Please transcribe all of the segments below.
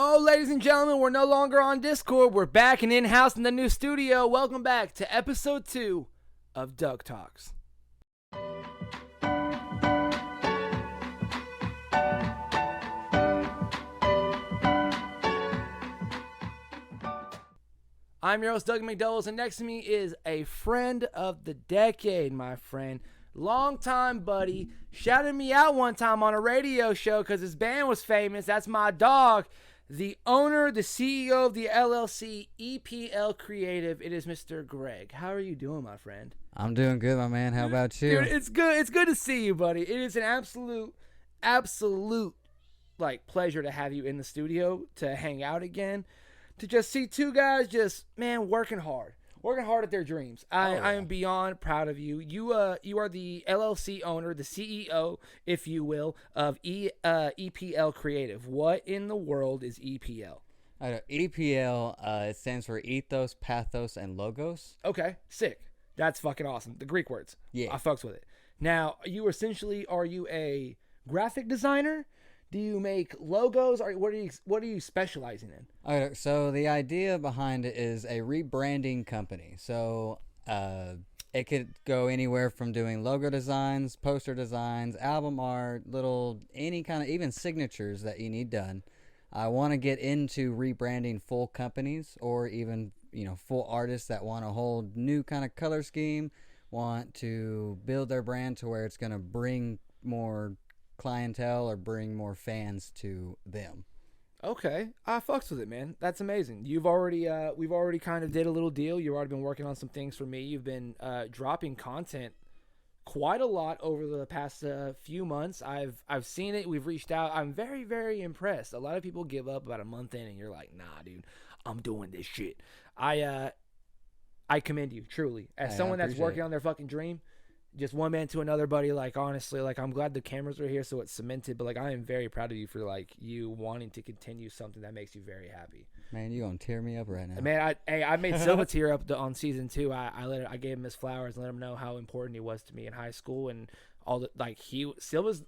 Oh, ladies and gentlemen, we're no longer on Discord. We're back and in-house in the new studio. Welcome back to episode 2 of D.O.U.G Talks. I'm your host, Doug McDowells, and next to me is a friend of the decade, my friend. Longtime buddy. Shouted me out one time on a radio show because his band was famous. That's my dog. The owner, the CEO of the LLC, EPL Creative. It is Mr. Greg. How are you doing, my friend? I'm doing good, my man. How about you? Dude, it's good. It's good to see you, buddy. It is an absolute, like, pleasure to have you in the studio, to hang out again, to just see two guys just, man, working hard at their dreams. I am beyond proud of you. You are the LLC owner, the CEO, if you will, of EPL Creative. What in the world is EPL? EPL, it stands for Ethos, Pathos, and Logos. Okay, sick. That's fucking awesome. The Greek words. Yeah. I fucks with it. Now, are you a graphic designer? Do you make logos? Or what are you specializing in? Okay, so the idea behind it is a rebranding company. So it could go anywhere from doing logo designs, poster designs, album art, any kind of, even signatures that you need done. I want to get into rebranding full companies, or even, full artists that want a whole new kind of color scheme, want to build their brand to where it's going to bring more clientele or bring more fans to them. Okay, I fucks with it, man. That's amazing. We've already kind of did a little deal. You've already been working on some things for me. You've been dropping content quite a lot over the past few months. I've seen it. We've reached out. I'm very, very impressed. A lot of people give up about a month in, and you're like, nah, dude, I'm doing this shit. I commend you, truly, as someone that's working on their fucking dream. Just one man to another, buddy. Like, honestly, like, I'm glad the cameras are here, so it's cemented. But, like, I am very proud of you for, like, you wanting to continue something that makes you very happy. Man, you gonna tear me up right now. Man, I made Silva tear up on season 2. I gave him his flowers and let him know how important he was to me in high school, and all the, like, Silva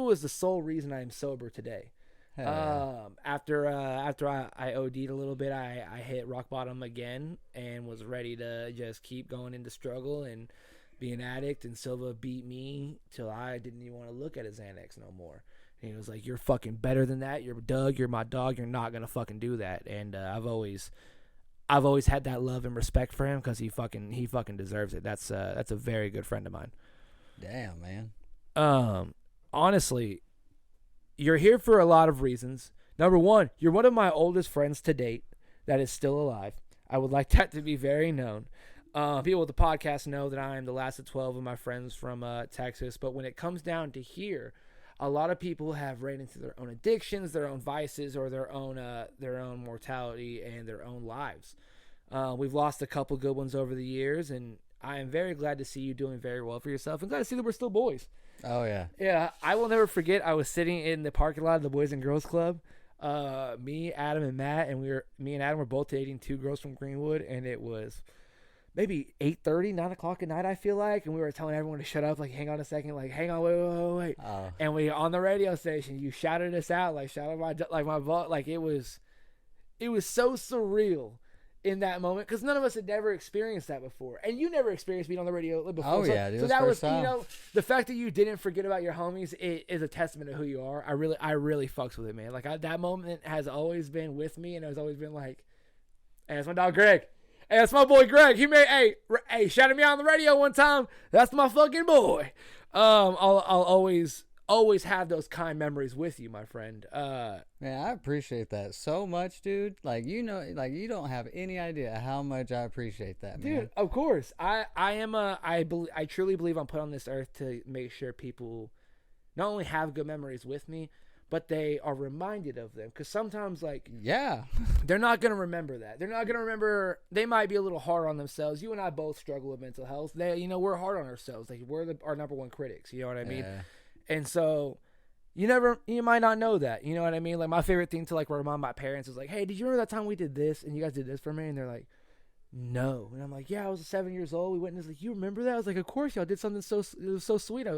was the sole reason I am sober today. After I OD'd a little bit, I hit rock bottom again and was ready to just keep going into struggle and be an addict, and Silva beat me till I didn't even want to look at his Xanax no more. And he was like, "You're fucking better than that. You're Doug. You're my dog. You're not gonna fucking do that." And I've always had that love and respect for him because he fucking deserves it. That's a very good friend of mine. Damn, man. Honestly, you're here for a lot of reasons. Number one, you're one of my oldest friends to date that is still alive. I would like that to be very known. People with the podcast know that I am the last of 12 of my friends from Texas. But when it comes down to here, a lot of people have ran into their own addictions, their own vices, or their own mortality and their own lives. We've lost a couple good ones over the years, and I am very glad to see you doing very well for yourself, and glad to see that we're still boys. Oh, yeah. Yeah, I will never forget, I was sitting in the parking lot of the Boys and Girls Club. Me, Adam, and Matt, and me and Adam were both dating two girls from Greenwood, and it was maybe 8:30, 9 o'clock at night, I feel like, and we were telling everyone to shut up, like, hang on a second, like, hang on, wait. Oh. And we, on the radio station, you shouted us out, like, shouted my vote, like, it was so surreal in that moment, because none of us had never experienced that before, and you never experienced being on the radio before. Oh, yeah, dude, so that was, time. The fact that you didn't forget about your homies is a testament to who you are. I really fucks with it, man. Like, that moment has always been with me, and has always been like, hey, that's my dog Greg. Hey, that's my boy Greg. He made hey shouted me out on the radio one time. That's my fucking boy. I'll always have those kind memories with you, my friend. Man, I appreciate that so much, dude. Like, you don't have any idea how much I appreciate that, man. Dude, of course. I truly believe I'm put on this earth to make sure people not only have good memories with me, but they are reminded of them. Because sometimes, like, yeah, they're not going to remember that. They're not going to remember. They might be a little hard on themselves. You and I both struggle with mental health. We're hard on ourselves. Like, we're our number one critics. You know what I mean? Yeah. And so you might not know that. You know what I mean? Like, my favorite thing to, like, remind my parents is, like, hey, did you remember that time we did this and you guys did this for me? And they're like, no. And I'm like, yeah, I was 7 years old. We went and it's like, you remember that? I was like, of course y'all did something it was so sweet.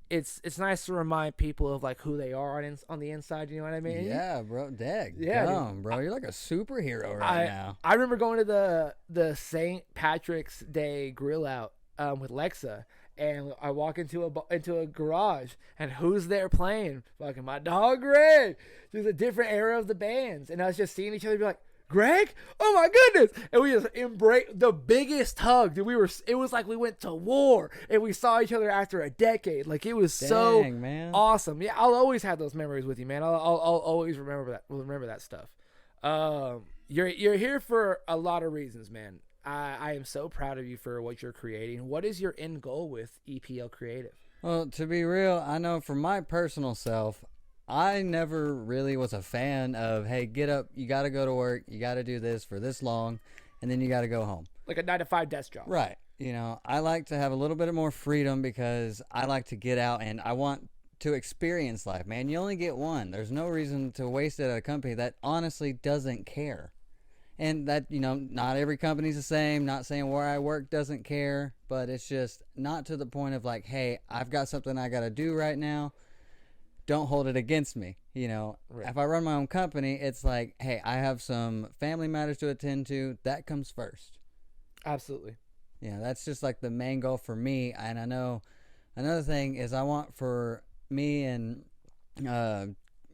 it's nice to remind people of like who they are on the inside. You know what I mean? Yeah, bro. Yeah, Bro. You're like a superhero right now. I remember going to the St. Patrick's Day grill out with Lexa, and I walk into a garage, and who's there playing? Fucking my dog Greg. There's a different era of the bands, and I was just seeing each other be like, Greg, oh my goodness, and we just embrace the biggest hug. Dude, it was like we went to war, and we saw each other after a decade. Like it was so man. awesome. Yeah, I'll always have those memories with you, man. I'll always remember that stuff. You're here for a lot of reasons, man. I am so proud of you for what you're creating. What is your end goal with EPL Creative? Well, to be real, I know for my personal self, I never really was a fan of, hey, get up, you got to go to work, you got to do this for this long, and then you got to go home. Like a 9-to-5 desk job. Right. You know, I like to have a little bit more freedom because I like to get out and I want to experience life, man. You only get one. There's no reason to waste it at a company that honestly doesn't care. And that, you know, not every company's the same. Not saying where I work doesn't care, but it's just not to the point of like, hey, I've got something I got to do right now. Don't hold it against me. You know, Right. If I run my own company, it's like, hey, I have some family matters to attend to. That comes first. Absolutely. Yeah, that's just like the main goal for me. And I know another thing is I want for me and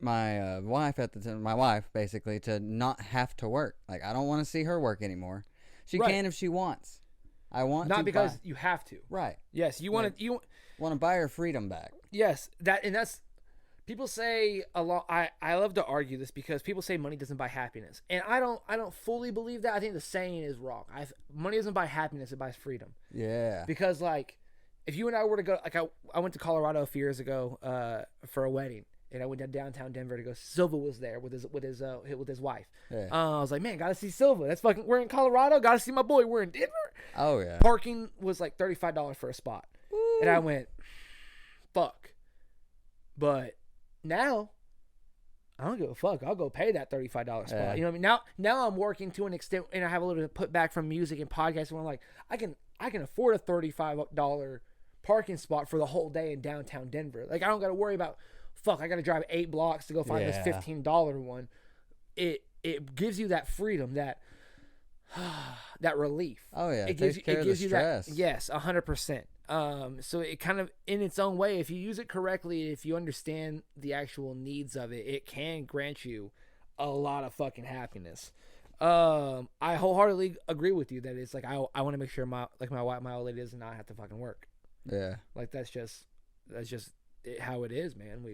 my wife at the time, my wife basically, to not have to work. Like I don't want to see her work anymore. She Right. can if she wants. I want Not to because buy, you have to. right. Yes, you want to. Want to buy her freedom back. Yes, that's. People say a lot. I love to argue this because people say money doesn't buy happiness, and I don't fully believe that. I think the saying is wrong. Money doesn't buy happiness; it buys freedom. Yeah. Because like, if you and I were to go, like I went to Colorado a few years ago for a wedding, and I went to downtown Denver to go. Silva was there with his wife. Yeah. I was like, man, gotta see Silva. That's fucking. We're in Colorado. Gotta see my boy. We're in Denver. Oh yeah. Parking was like $35 for a spot, and I went, fuck. But now, I don't give a fuck. I'll go pay that $35 spot. Yeah. You know what I mean? Now I'm working to an extent, and I have a little bit of put back from music and podcasting. Where I'm like, I can afford a $35 parking spot for the whole day in downtown Denver. Like I don't got to worry about, fuck, I got to drive 8 blocks to go find this $15 one. It gives you that freedom, that relief. Oh yeah. It takes care of the you stress. that. Yes, 100%. So it kind of, in its own way, if you use it correctly, if you understand the actual needs of it, it can grant you a lot of fucking happiness. I wholeheartedly agree with you that it's like I want to make sure my old lady does not have to fucking work. Yeah. Like that's just how it is, man.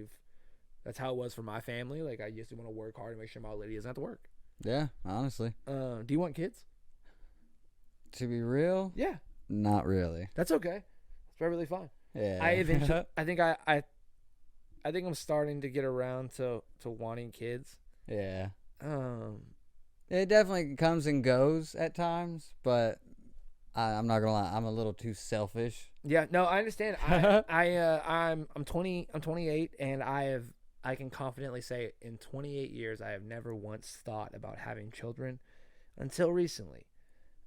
That's how it was for my family. Like I used to want to work hard and make sure my old lady doesn't have to work. Yeah. Honestly. Do you want kids? To be real, Yeah, not really. that's okay. It's perfectly fine. Yeah. I think I'm starting to get around to wanting kids. Yeah. Um, It definitely comes and goes at times, but I'm not gonna lie, I'm a little too selfish. yeah, no, I understand. I'm 28, and I can confidently say in 28 years I have never once thought about having children until recently.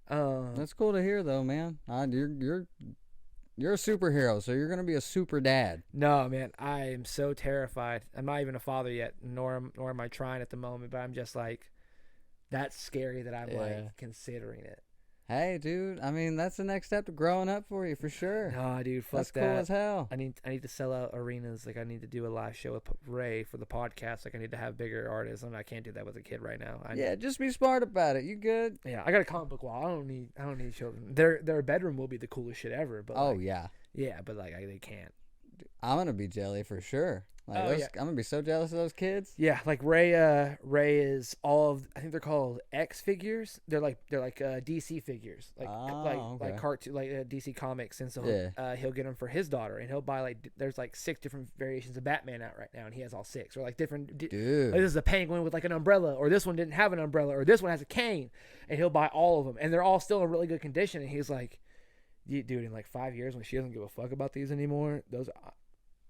That's cool to hear, though, man. You're a superhero, so you're gonna be a super dad. No, man, I am so terrified. I'm not even a father yet, nor am I trying at the moment. But I'm just like, that's scary that I'm like considering it. Hey, dude. I mean, that's the next step to growing up for you, for sure. No, dude, fuck That's that. cool as hell. I need to sell out arenas. Like I need to do a live show with Ray for the podcast. Like I need to have bigger artists. I can't do that with a kid right now. Yeah, just be smart about it. You good? Yeah, I got a comic book wall. I don't need children. Their bedroom will be the coolest shit ever. But Oh like, yeah. yeah, but like they can't. I'm gonna be jelly for sure. Like Oh, yeah. I'm gonna be so jealous of those kids. Yeah, like Ray is all of, I think they're called X figures. They're like DC figures, like okay. cartoon, like DC comics, and so Yeah. he'll get them for his daughter, and he'll buy like there's like 6 different variations of Batman out right now, and he has all 6, or like different. Dude. Like this is a penguin with like an umbrella, or this one didn't have an umbrella, or this one has a cane, and he'll buy all of them, and they're all still in really good condition, and he's like, dude, in like 5 years when she doesn't give a fuck about these anymore, those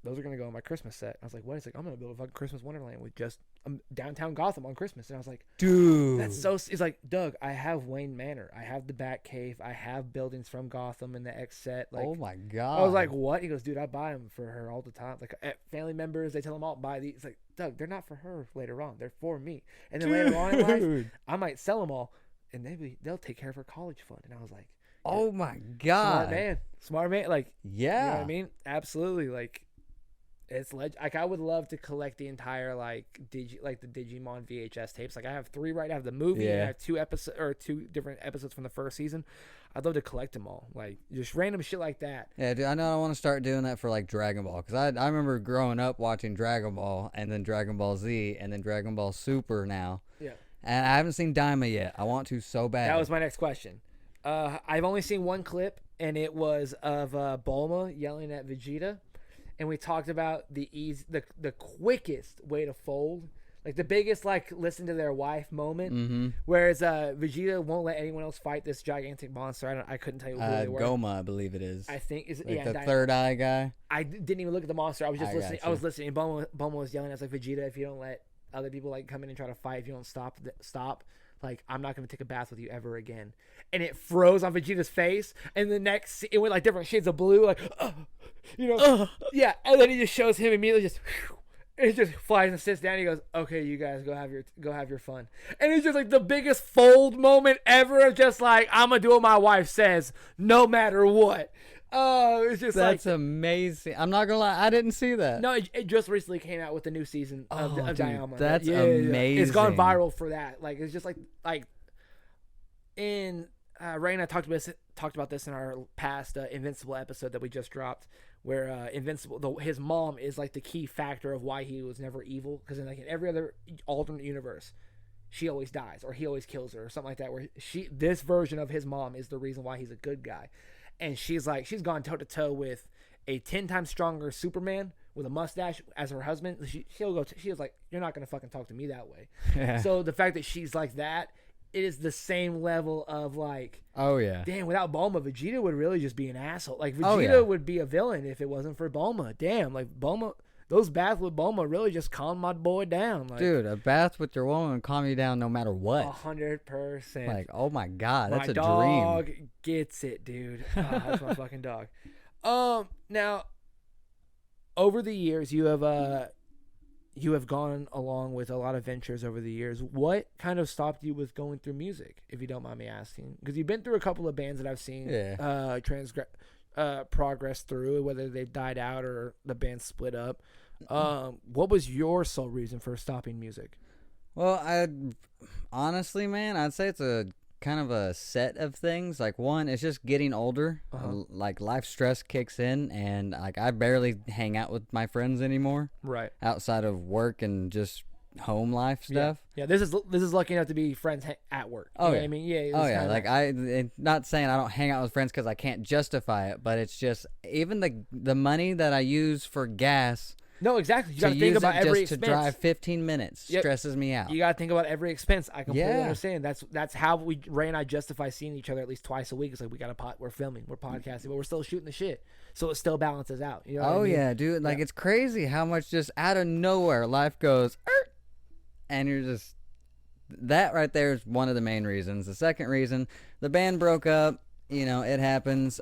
those are gonna go in my Christmas set. I was like, what? He's like, I'm gonna build a fucking Christmas Wonderland with just downtown Gotham on Christmas. And I was like, dude, that's so. He's like, Doug, I have Wayne Manor, I have the Batcave, I have buildings from Gotham in the X set. Like, oh my god. I was like, what? He goes, dude, I buy them for her all the time. Like family members, they tell them all buy these. It's like, Doug, they're not for her later on. They're for me. And then later on in life, I might sell them all, and maybe they'll take care of her college fund. And I was like, oh my god, smart man. Like, yeah, you know what I mean? Absolutely. Like, it's like I would love to collect the entire the Digimon VHS tapes. Like, I have 3 right now. I have the movie, and I have 2 different episodes from the first season. I'd love to collect them all, like just random shit like that. Yeah, dude, I know I want to start doing that for like Dragon Ball, because I remember growing up watching Dragon Ball and then Dragon Ball Z and then Dragon Ball Super now. Yeah. And I haven't seen Daima yet. I want to so bad. That was my next question. I've only seen one clip, and it was of Bulma yelling at Vegeta, and we talked about the quickest way to fold. Like, the biggest, listen to their wife moment. Mm-hmm. Whereas Vegeta won't let anyone else fight this gigantic monster. I couldn't tell you who they were. Goma, I believe it is. I think is like the third eye guy. I didn't even look at the monster. I was just listening. I was listening. And Bulma was yelling. I was like, Vegeta, if you don't let other people come in and try to fight, if you don't stop, I'm not going to take a bath with you ever again. And it froze on Vegeta's face. And the next, it went different shades of blue, yeah. And then he just shows him immediately just. It just flies and sits down. He goes, "Okay, you guys go have your fun." And it's just the biggest fold moment ever of just I'm gonna do what my wife says, no matter what. Oh, it's just that's amazing. I'm not gonna lie, I didn't see that. No, it just recently came out with the new season of Dialma. That's amazing. It's gone viral for that. It's just in Ray and I talked about this in our past Invincible episode that we just dropped, where Invincible, his mom is the key factor of why he was never evil, because in every other alternate universe, she always dies or he always kills her or something like that. Where this version of his mom is the reason why he's a good guy, and she's gone toe to toe with a 10 times stronger Superman with a mustache as her husband. She was like, "You're not gonna fucking talk to me that way." Yeah. So the fact that she's like that. It is the same level of oh yeah, damn, without Bulma, Vegeta would really just be an asshole. Vegeta would be a villain if it wasn't for Bulma. Damn, Bulma, those baths with Bulma really just calmed my boy down. Dude, a bath with your woman would calm you down no matter what. 100%. Oh my god, that's a dream. My dog gets it, dude. Oh, that's my fucking dog. Now, over the years, you have gone along with a lot of ventures over the years. What kind of stopped you with going through music, if you don't mind me asking? Because you've been through a couple of bands that I've seen progress through, whether they've died out or the band split up. What was your sole reason for stopping music? Well, honestly, man, I'd say it's a kind of a set of things. One, it's just getting older. Life stress kicks in, and I barely hang out with my friends anymore. Right. Outside of work and just home life stuff. Yeah. This is lucky enough to be friends at work. You know what I mean? Yeah. Oh yeah. Not saying I don't hang out with friends because I can't justify it, but it's just even the money that I use for gas. No, exactly. You got to think about every expense. To drive 15 minutes stresses me out. You got to think about every expense. I completely understand. That's how Ray and I justify seeing each other at least twice a week. It's we got we're filming, we're podcasting, but we're still shooting the shit. So it still balances out. You know what I mean? Yeah, dude. It's crazy how much just out of nowhere life goes, and you're just, that right there is one of the main reasons. The second reason, the band broke up. It happens.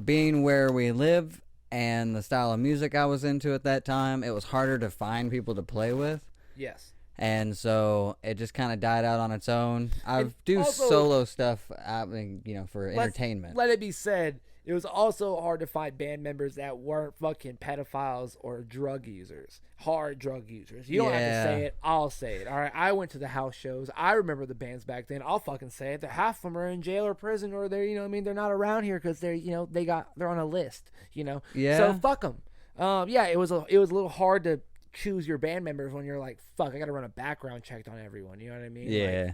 Being where we live, and the style of music I was into at that time, it was harder to find people to play with. Yes. And so it just kind of died out on its own. I do solo stuff, for entertainment. Let it be said, it was also hard to find band members that weren't fucking pedophiles or drug users. Hard drug users. You don't have to say it. I'll say it. All right. I went to the house shows. I remember the bands back then. I'll fucking say it. That half of them are in jail or prison, or they're, they're not around here because they're, they're on a list, Yeah. So fuck them. It was a little hard to choose your band members when you're like, fuck, I got to run a background check on everyone. You know what I mean? Yeah.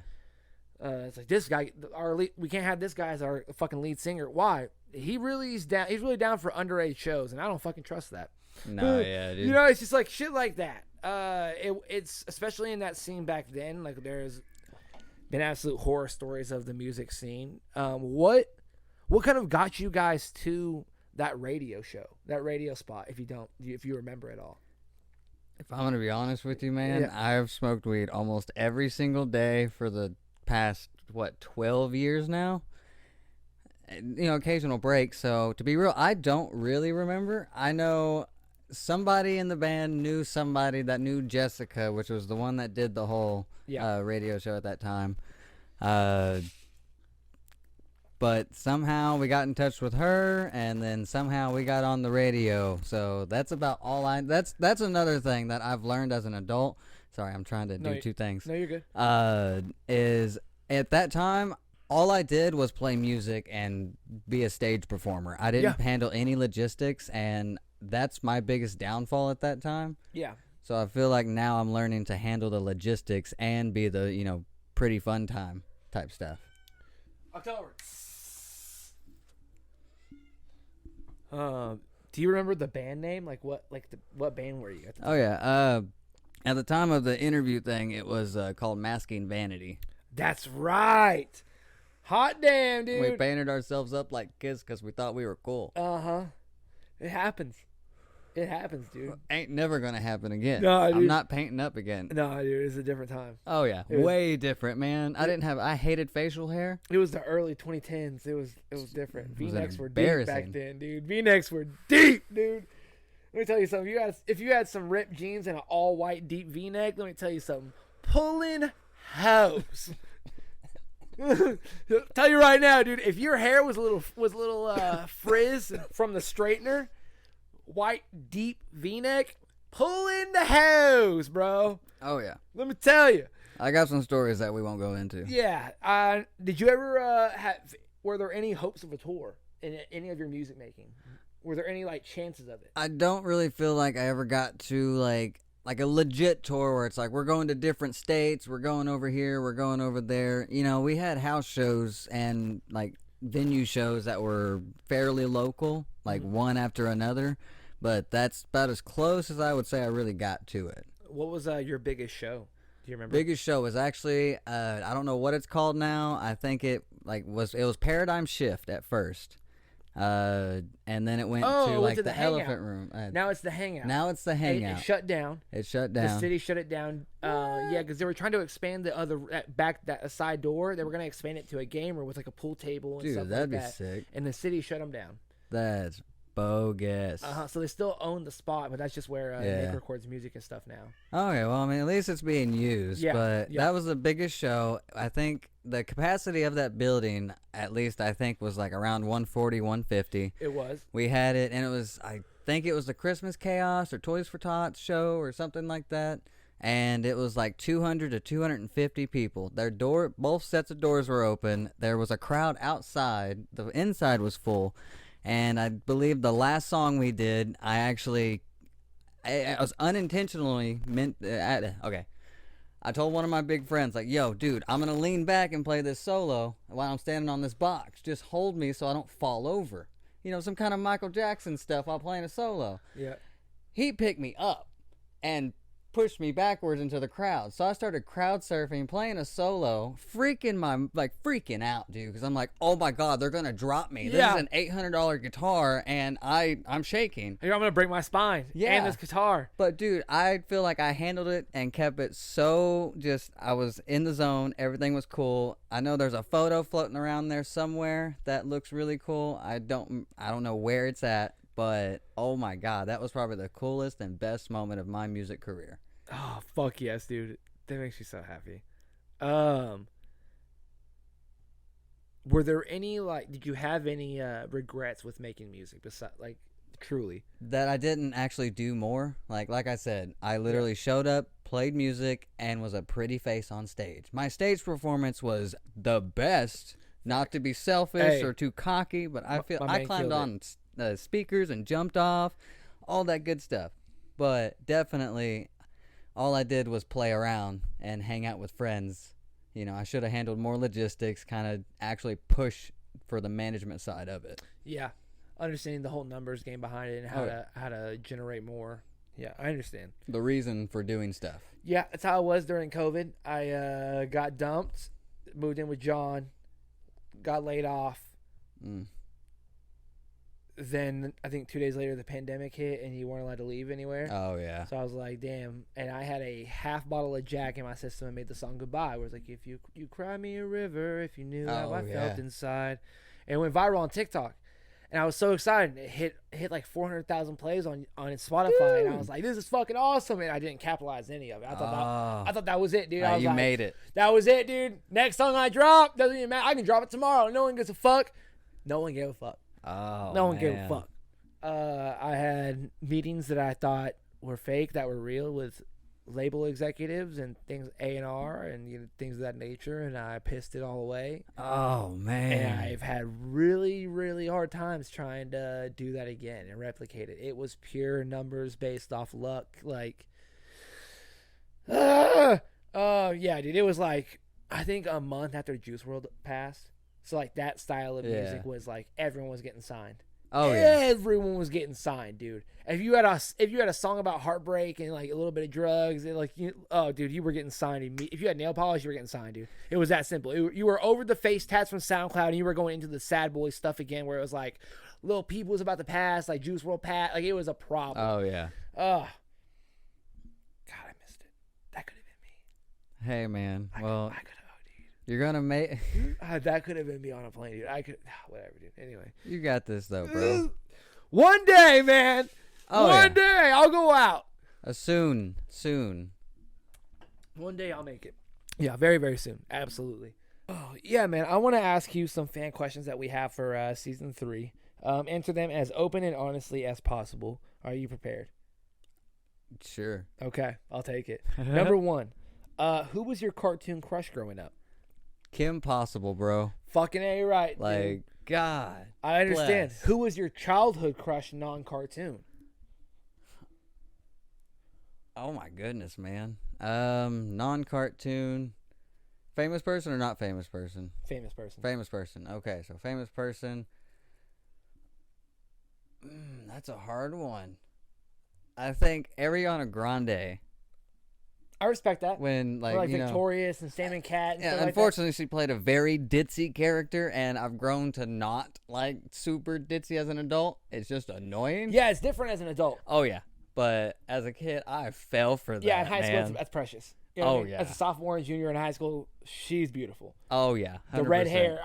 It's this guy, we can't have this guy as our fucking lead singer. Why? He's really down for underage shows, and I don't fucking trust that. No, yeah, dude. It's just shit like that. It's especially in that scene back then. There's been absolute horror stories of the music scene. What kind of got you guys to that radio show, that radio spot. If you remember it all. If I'm gonna be honest with you, man, Yeah. I've smoked weed almost every single day for the past 12 years now. Occasional breaks. So to be real, I don't really remember. I know somebody in the band knew somebody that knew Jessica, which was the one that did the whole radio show at that time. But somehow we got in touch with her, and then somehow we got on the radio. So that's about all that's another thing that I've learned as an adult. Sorry, I'm trying to do two things. No, you're good. Is at that time, all I did was play music and be a stage performer. I didn't handle any logistics, and that's my biggest downfall at that time. Yeah. So I feel like now I'm learning to handle the logistics and be the, pretty fun time type stuff. October. Do you remember the band name? What band were you at the time? Oh yeah. At the time of the interview thing, it was called Masking Vanity. That's right. Hot damn, dude. We painted ourselves up like kids because we thought we were cool. It happens. It happens, dude. Ain't never gonna happen again. No, dude. I'm not painting up again. No, dude, it's a different time. Oh yeah, way different, man. I hated facial hair. It was the early 2010s. It was different. V-necks were deep embarrassing. back then, dude. V-necks were deep, dude. Let me tell you something. If you had some ripped jeans and an all white deep V-neck, let me tell you something. Pulling house. Tell you right now, dude. If your hair was a little frizz from the straightener, white deep V-neck, pulling the hose, bro. Oh yeah. Let me tell you. I got some stories that we won't go into. Yeah. Did you ever were there any hopes of a tour in any of your music making? Were there any chances of it? I don't really feel like I ever got to like a legit tour where it's like we're going to different states, we're going over here, we're going over there. We had house shows and venue shows that were fairly local, one after another. But that's about as close as I would say I really got to it. What was your biggest show? Do you remember? Biggest show was actually I don't know what it's called now. I think it was Paradigm Shift at first, and then it went to the Elephant Room. Now it's the Hangout. It shut down. It shut down. The city shut it down. Because they were trying to expand the other that side door. They were going to expand it to a game room with a pool table and stuff like that. Dude, that'd be sick. And the city shut them down. That's bogus. So they still own the spot, but that's just where Nick records music and stuff now. Okay, well, I mean, at least it's being used. But that was the biggest show. I think the capacity of that building, at least I think, was around 140, 150. It was. We had it, and I think it was the Christmas Chaos or Toys for Tots show or something like that. And it was 200 to 250 people. Both sets of doors were open. There was a crowd outside. The inside was full. And I believe the last song we did, I was unintentionally okay. I told one of my big friends, yo, dude, I'm going to lean back and play this solo while I'm standing on this box. Just hold me so I don't fall over. Some kind of Michael Jackson stuff while playing a solo. Yeah. He picked me up and pushed me backwards into the crowd. So I started crowd surfing, playing a solo, freaking out, dude, because I'm oh my God, they're gonna drop me. This is an $800 guitar, and I'm shaking. I'm gonna break my spine. Yeah. And this guitar. But dude, I feel like I handled it and kept it so I was in the zone. Everything was cool. I know there's a photo floating around there somewhere that looks really cool. I don't know where it's at. But, oh my God, that was probably the coolest and best moment of my music career. Oh, fuck yes, dude. That makes me so happy. Were there any, did you have any regrets with making music besides, truly? That I didn't actually do more. Like I said, I literally showed up, played music, and was a pretty face on stage. My stage performance was the best, not to be selfish or too cocky, but I climbed on speakers and jumped off, all that good stuff. But definitely all I did was play around and hang out with friends. I should have handled more logistics, kind of actually push for the management side of it. Yeah, understanding the whole numbers game behind it and how to generate more. Yeah, I understand the reason for doing stuff. Yeah, that's how it was during COVID. I got dumped, moved in with John, got laid off. then I think 2 days later the pandemic hit and you weren't allowed to leave anywhere. Oh yeah. So I was like, damn. And I had a half bottle of Jack in my system and made the song Goodbye. Where it's like, if you cry me a river, if you knew how I felt inside. And it went viral on TikTok. And I was so excited. It hit like 400,000 plays on Spotify. Woo! And I was like, this is fucking awesome. And I didn't capitalize any of it. I thought that was it, dude. I was you made it. That was it, dude. Next song I drop, doesn't even matter. I can drop it tomorrow. No one gives a fuck. No one gave a fuck. Oh, no one gave a fuck. I had meetings that I thought were fake that were real with label executives and things, A&R and things of that nature, and I pissed it all away. Oh man. And I've had really, really hard times trying to do that again and replicate it. It was pure numbers based off luck. Like, yeah, dude. It was like, I think a month after Juice WRLD passed. So like that style of music was like everyone was getting signed. Oh yeah, everyone was getting signed, dude. If you had a song about heartbreak and like a little bit of drugs and like dude, you were getting signed. If you had nail polish, you were getting signed, dude. It was that simple. You were over the face tats from SoundCloud and you were going into the sad boy stuff again, where it was like Lil Peep was about to pass, like Juice WRLD passed, like it was a problem. Oh yeah. God, I missed it. That could have been me. Hey man, I could have. You're gonna make that could have been me on a plane, dude. I could, whatever, dude. Anyway, you got this though, bro. One day, man. One day, I'll go out. Soon. One day, I'll make it. Yeah, very, very soon. Absolutely. Oh yeah, man. I want to ask you some fan questions that we have for season 3. Answer them as open and honestly as possible. Are you prepared? Sure. Okay, I'll take it. Number 1. Who was your cartoon crush growing up? Kim Possible, bro. Fucking A right, dude. Like, God. I understand. Bless. Who was your childhood crush non-cartoon? Oh my goodness, man. Non-cartoon. Famous person or not famous person? Famous person. Famous person. Okay, so famous person. That's a hard one. I think Ariana Grande. I respect that. When like Victorious and Sam and Cat. And yeah, unfortunately, she played a very ditzy character, and I've grown to not like super ditzy as an adult. It's just annoying. Yeah, it's different as an adult. Oh yeah, but as a kid, I fell for that. Yeah, in high school, that's precious. You know what I mean? Yeah. As a sophomore and junior in high school, she's beautiful. Oh yeah, 100%. The red hair.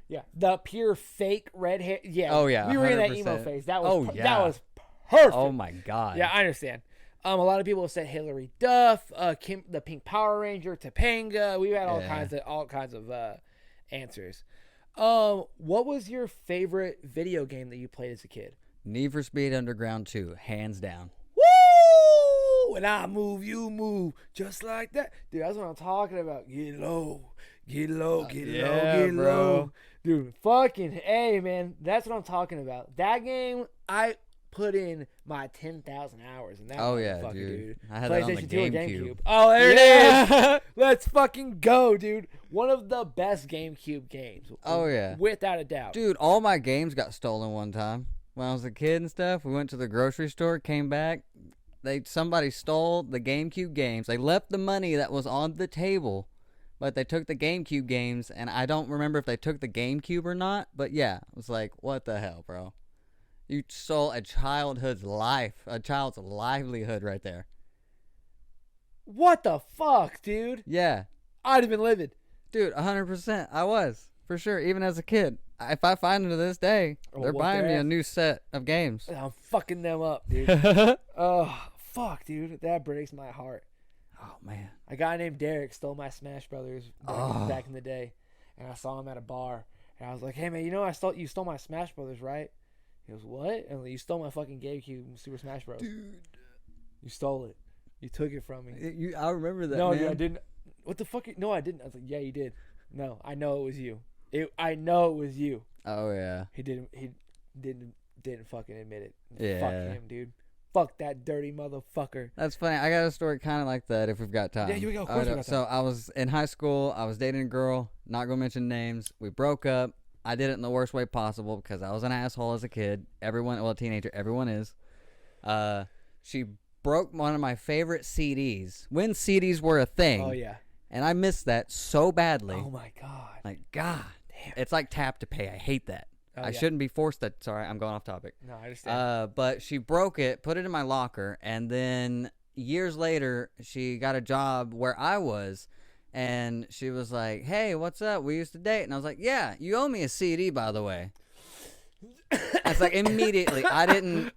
Yeah. The pure fake red hair. Yeah. Oh yeah. We were in that 100%. emo phase. That was perfect. Oh my God. Yeah, I understand. A lot of people have said Hillary Duff, Kim, the Pink Power Ranger, Topanga. We've had all kinds of answers. What was your favorite video game that you played as a kid? Need for Speed Underground 2, hands down. Woo! When I move, you move, just like that, dude. That's what I'm talking about. Get low, get low, get low, dude. Fucking A, man. That's what I'm talking about. That game, I put in my 10,000 hours in that. Oh yeah, dude. I had PlayStation that on the GameCube. GameCube. Oh, there it is. Let's fucking go, dude. One of the best GameCube games. Oh yeah, without a doubt, dude. All my games got stolen one time when I was a kid and stuff. We went to the grocery store, came back. Somebody stole the GameCube games. They left the money that was on the table, but they took the GameCube games, and I don't remember if they took the GameCube or not. But yeah, it was like, what the hell, bro? You stole a childhood's life, a child's livelihood right there. What the fuck, dude? Yeah. I'd have been livid. Dude, 100%. I was, for sure, even as a kid. If I find them to this day, they're buying me a new set of games. I'm fucking them up, dude. Oh, fuck, dude. That breaks my heart. Oh, man. A guy named Derek stole my Smash Brothers back in the day, and I saw him at a bar, and I was like, hey, man, you stole my Smash Brothers, right? He goes, what? And you stole my fucking GameCube Super Smash Bros. Dude. You stole it. You took it from me. I remember that, No, man. dude, I didn't. What the fuck? No, I didn't. I was like, yeah, you did. No, I know it was you. I know it was you. Oh, yeah. He didn't fucking admit it. Yeah. Fuck him, dude. Fuck that dirty motherfucker. That's funny. I got a story kind of like that if we've got time. Yeah, here we go. Of course we got time. So I was in high school. I was dating a girl. Not going to mention names. We broke up. I did it in the worst way possible because I was an asshole as a kid. A teenager. Everyone is. She broke one of my favorite CDs. When CDs were a thing. Oh, yeah. And I missed that so badly. Oh, my God. Like, God. Damn. It's like tap to pay. I hate that. I yeah. shouldn't be forced that. Sorry, I'm going off topic. No, I understand. But she broke it, put it in my locker, and then years later, she got a job where I was, and she was like, "Hey, what's up? We used to date," and I was like, "Yeah, you owe me a CD, by the way." It's like immediately. I didn't.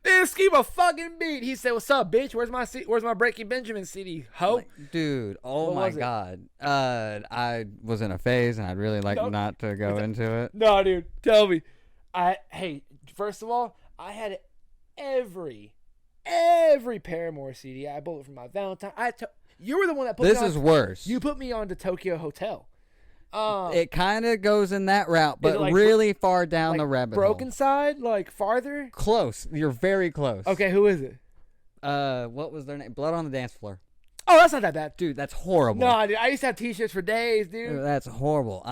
Dude, scheme a fucking beat. He said, "What's up, bitch? Where's my Breaking Benjamin CD, ho?" Like, dude, oh What my was it? god. I was in a phase, and I'd really like not to go into it. No, dude, tell me. Hey, first of all, I had every Paramore CD. I bought it from my Valentine. You were the one that put This me on. is worse. You put me on to Tokyo Hotel. It kind of goes in that route, but like really far down like the rabbit Broken hole. Side, like farther. Close. You're very close. Okay, who is it? What was their name? Blood on the Dance Floor. Oh, that's not that bad. Dude, that's horrible. No, dude, I used to have T-shirts for days, dude. Dude, that's horrible.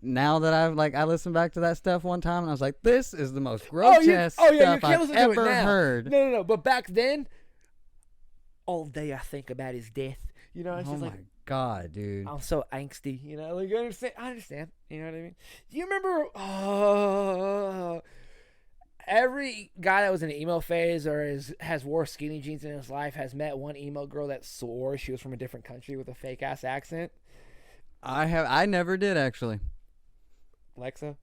Now that I listened back to that stuff one time, and I was like, this is the most grotesque you stuff can't I've listen to it ever now. heard. No. But back then, all day I think about his death. You know, it's Oh just my like god, dude. I'm so angsty. You know, like I understand. You know what I mean? Do you remember? Every guy that was in the emo phase or has wore skinny jeans in his life has met one emo girl that swore she was from a different country with a fake ass accent. I never did actually. Lexa.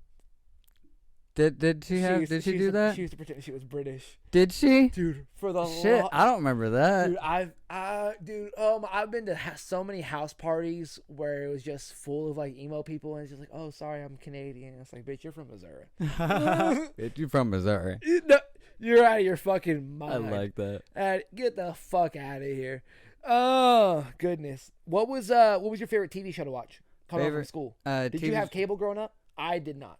Did she do that? She used to pretend she was British. Did she? Dude, for the Shit, I don't remember that. Dude, I've been to so many house parties where it was just full of like emo people, and it's just like, oh, sorry, I'm Canadian. It's like, bitch, you're from Missouri. Bitch, you from Missouri? You're out of your fucking mind. I like that. Get the fuck out of here. Oh goodness, what was your favorite TV show to watch coming home from school? Did you have cable growing up? I did not.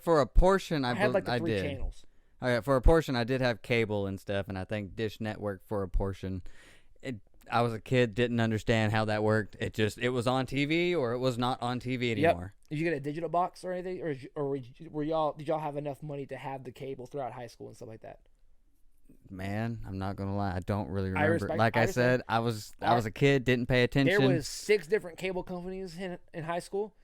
For a portion, I had like the I three did. channels. Okay, for a portion, I did have cable and stuff, and I think Dish Network for a portion. I was a kid, didn't understand how that worked. It was on TV or it was not on TV anymore. Did you get a digital box or anything, or did y'all have enough money to have the cable throughout high school and stuff like that? Man, I'm not gonna lie, I don't really remember. I respect. said, I was a kid, didn't pay attention. There was 6 different cable companies in high school.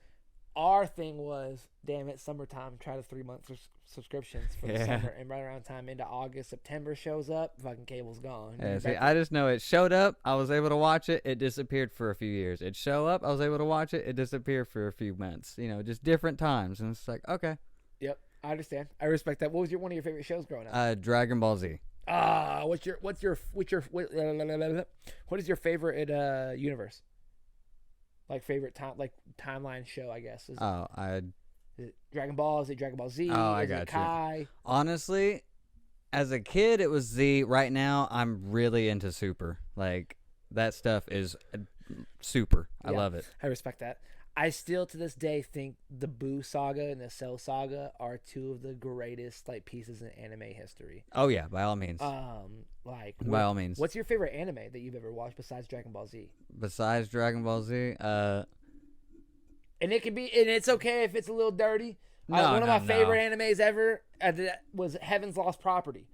Our thing was, damn it, summertime. Try the 3-month subscriptions for the summer, and right around time into August, September shows up, fucking cable's gone. Yeah, see, I just know it showed up. I was able to watch it. It disappeared for a few years. It show up. I was able to watch it. It disappeared for a few months. You know, just different times, and it's like, okay. Yep, I understand. I respect that. What was one of your favorite shows growing up? Dragon Ball Z. What is your favorite universe? Like favorite timeline show, I guess. Is it Dragon Ball? Is it Dragon Ball Z? Oh, I is got it Kai? you. Honestly, as a kid, it was Z. Right now, I'm really into Super. Like, that stuff is super. I love it. I respect that. I still, to this day, think the Boo saga and the Cell saga are 2 of the greatest pieces in anime history. Oh yeah, by all means. By all means. What's your favorite anime that you've ever watched besides Dragon Ball Z? Besides Dragon Ball Z, and it's okay if it's a little dirty. One of my favorite animes ever was Heaven's Lost Property,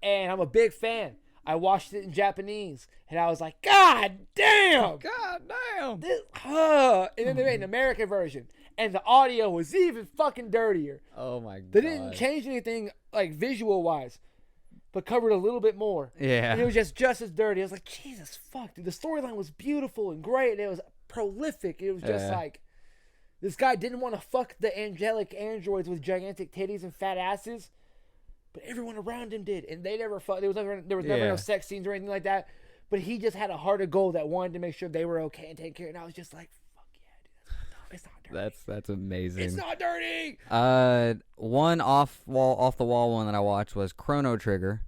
and I'm a big fan. I watched it in Japanese, and I was like, God damn! God damn! And then they made an American version, and the audio was even fucking dirtier. Oh my god! They didn't change anything visual-wise, but covered a little bit more. Yeah. And it was just as dirty. I was like, Jesus fuck, dude. The storyline was beautiful and great, and it was prolific. It was just this guy didn't want to fuck the angelic androids with gigantic titties and fat asses. But everyone around him did, and they never fucked. There was never no sex scenes or anything like that. But he just had a heart of gold that wanted to make sure they were okay and take care. And I was just like, "Fuck yeah, dude! It's not dirty. That's amazing. It's not dirty." One off the wall one that I watched was Chrono Trigger.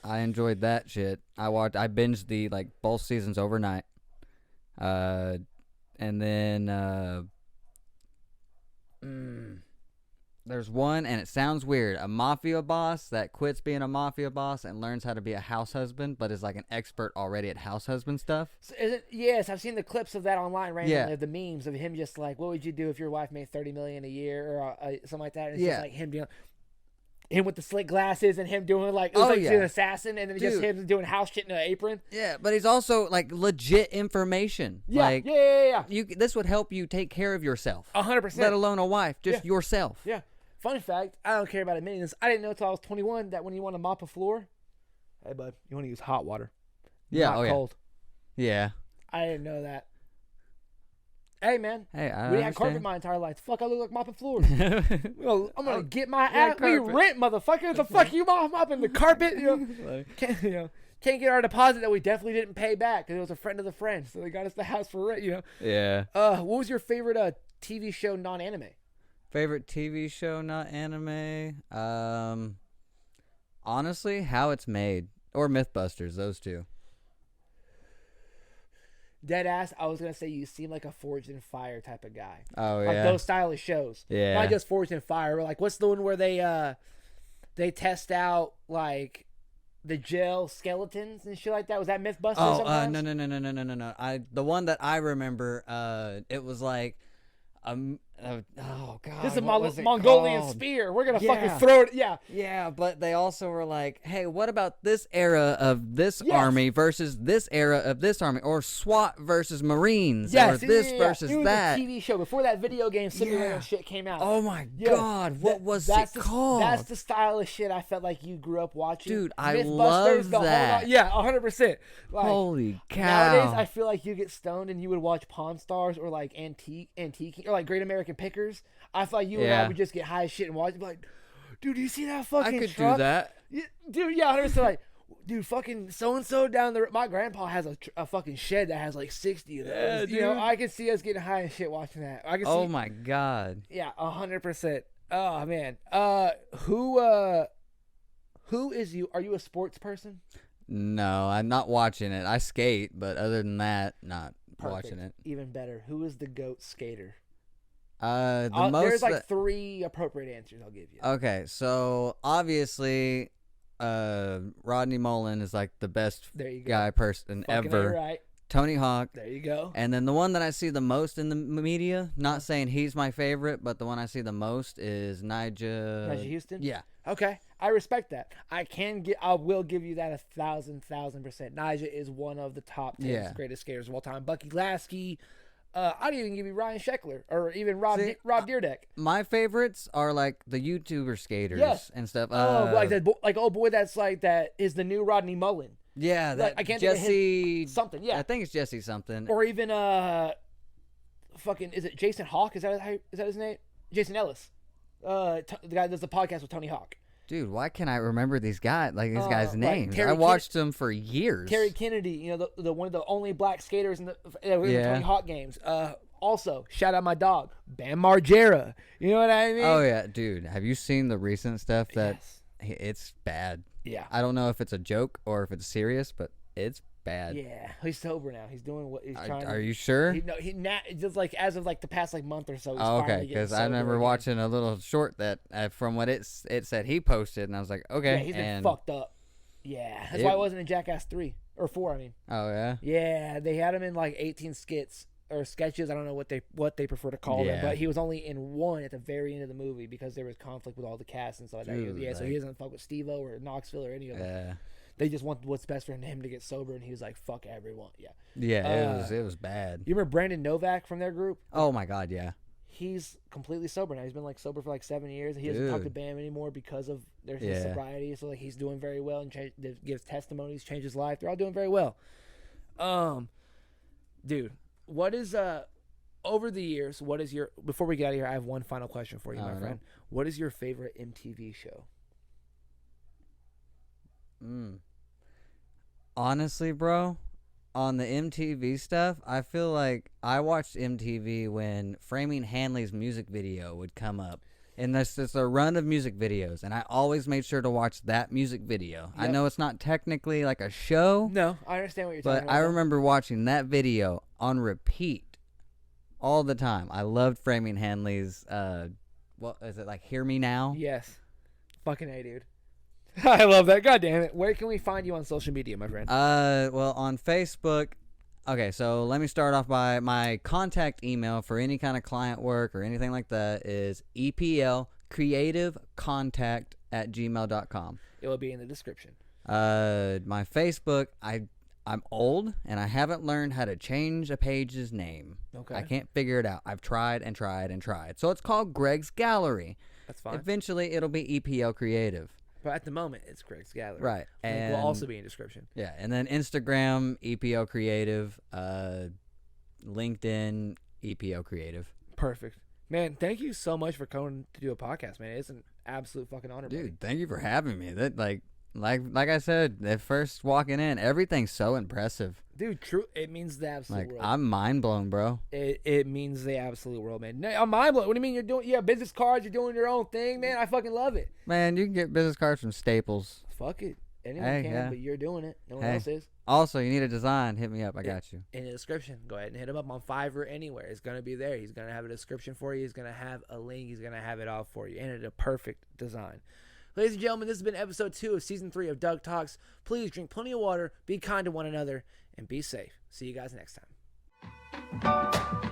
I enjoyed that shit. I binged the both seasons overnight. And then there's one, and it sounds weird, a mafia boss that quits being a mafia boss and learns how to be a house husband, but is an expert already at house husband stuff. So yes, I've seen the clips of that online randomly, of the memes of him just what would you do if your wife made $30 million a year or something like that? And it's just him doing. him with the slick glasses and him doing like, it was like an assassin, and then just him doing house shit in an apron. Yeah, but he's also like legit information. Yeah, like, yeah. This would help you take care of yourself. 100%. Let alone a wife, just yourself. Yeah. Fun fact, I don't care about admitting this. I didn't know until I was 21 that when you want to mop a floor, hey bud, you want to use hot water. Yeah, not cold. Yeah. I didn't know that. Hey man, hey, I we didn't have carpet my entire life. Fuck, I look like mopping floors. I'm gonna get my ass. We rent, motherfucker. The fuck you mopping the carpet? Can't get our deposit that we definitely didn't pay back because it was a friend of the friend, so they got us the house for rent. Yeah. What was your favorite TV show non-anime? Favorite TV show not anime? Honestly, How It's Made or Mythbusters. Those two. Dead ass, I was gonna say you seem like a Forged in Fire type of guy. Oh yeah, like those style of shows. Yeah, not just Forged in Fire. But like, what's the one where they test out like the jail skeletons and shit like that? Was that Mythbusters? Oh, no. The one that I remember, it was like, oh god, this is a Mongolian spear. We're gonna fucking throw it. Yeah, but they also were like, hey, what about this era of this army versus this era of this army, or SWAT versus Marines, or this versus that. It was a TV show before that video game simulator shit came out. Oh my god, what was it called? That's the style of shit I felt like you grew up watching. Dude, I love that. 100%. Like, holy cow. Nowadays, I feel like you get stoned and you would watch Pawn Stars or like Antique or like Great American Pickers. I feel like you and I would just get high as shit and watch it. Be like, dude, do you see that fucking I could truck? do that. Yeah, dude, 100%. Like, dude, fucking so-and-so down the... My grandpa has a fucking shed that has like 60 of those. Yeah, dude. I can see us getting high as shit watching that. I can see, oh my god. Yeah, 100%. Oh, man. Who is you? Are you a sports person? No, I'm not watching it. I skate, but other than that, not watching it. Even better. Who is the GOAT skater? There's like 3 appropriate answers I'll give you. Okay, so obviously, Rodney Mullen is like the best person fucking ever. Right. Tony Hawk. There you go. And then the one that I see the most in the media, not saying he's my favorite, but the one I see the most is Nigel Houston? Yeah. Okay. I respect that. I will give you that 1,000%. Nigel is one of the top 10 greatest skaters of all time. Bucky Lasky. I'd even give you Ryan Sheckler or even Rob Deerdeck. My favorites are like the YouTuber skaters and stuff. Like old boy that's like that is the new Rodney Mullen. Yeah, that I can't Jesse something. Yeah, I think it's Jesse something. Or even fucking is it Jason Hawk? Is that his name? Jason Ellis. The guy that does the podcast with Tony Hawk. Dude, why can't I remember these guys guys' names? Like I watched them for years. Terry Kennedy, the one of the only black skaters in the Tony Hawk games. Also, shout out my dog, Bam Margera. You know what I mean? Oh yeah, dude. Have you seen the recent stuff that it's bad? Yeah. I don't know if it's a joke or if it's serious, but it's bad. Yeah, he's sober now. He's doing what he's trying. Are you sure? Just like as of like the past like month or so. He's okay, because I remember watching a little short that from what it said he posted, and I was like, okay. Yeah, he's been fucked up. Yeah, that's why I wasn't in Jackass 3 or 4. I mean. Oh yeah. Yeah, they had him in like 18 skits or sketches. I don't know what they prefer to call them, but he was only in 1 at the very end of the movie because there was conflict with all the cast and stuff like that. So he doesn't fuck with Steve-O or Knoxville or any of them. Yeah. They just want what's best for him to get sober, and he was like, "Fuck everyone." Yeah. Yeah, it was bad. You remember Brandon Novak from their group? Oh my god, yeah. He's completely sober now. He's been like sober for like 7 years. He doesn't talk to Bam anymore because of their sobriety. So like he's doing very well and gives testimonies, changed his life. They're all doing very well. Dude, what is over the years? What is your before we get out of here? I have one final question for you, my friend. What is your favorite MTV show? Honestly, bro, on the MTV stuff, I feel like I watched MTV when Framing Hanley's music video would come up. And there's a run of music videos, and I always made sure to watch that music video. Yep. I know it's not technically like a show. No, I understand what you're talking about. But I remember watching that video on repeat all the time. I loved Framing Hanley's, what is it, like Hear Me Now? Yes. Fucking A, dude. I love that. God damn it. Where can we find you on social media, my friend? Well, on Facebook. Okay, so let me start off by my contact email for any kind of client work or anything like that is EPL Creative Contact @gmail.com. It will be in the description. My Facebook, I'm old and I haven't learned how to change a page's name. Okay. I can't figure it out. I've tried and tried and tried. So it's called Greg's Gallery. That's fine. Eventually it'll be EPL Creative. But at the moment, it's Greg's Gallery. Right. And will also be in description. Yeah, and then Instagram, EPL Creative, LinkedIn, EPL Creative. Perfect. Man, thank you so much for coming to do a podcast, man. It's an absolute fucking honor, Dude, buddy. thank you for having me. That like I said, at first walking in, everything's so impressive. Dude, true. It means the absolute world. I'm mind blown, bro. It means the absolute world, man. No, I'm mind blown. What do you mean you're doing? You have business cards. You're doing your own thing, man. I fucking love it. Man, you can get business cards from Staples. Fuck it. Anyone can, yeah. but you're doing it. No one else is. Also, you need a design, hit me up. I got you. In the description. Go ahead and hit him up on Fiverr anywhere. It's going to be there. He's going to have a description for you. He's going to have a link. He's going to have it all for you. And it's a perfect design. Ladies and gentlemen, this has been episode 2 of season 3 of Doug Talks. Please drink plenty of water, be kind to one another, and be safe. See you guys next time.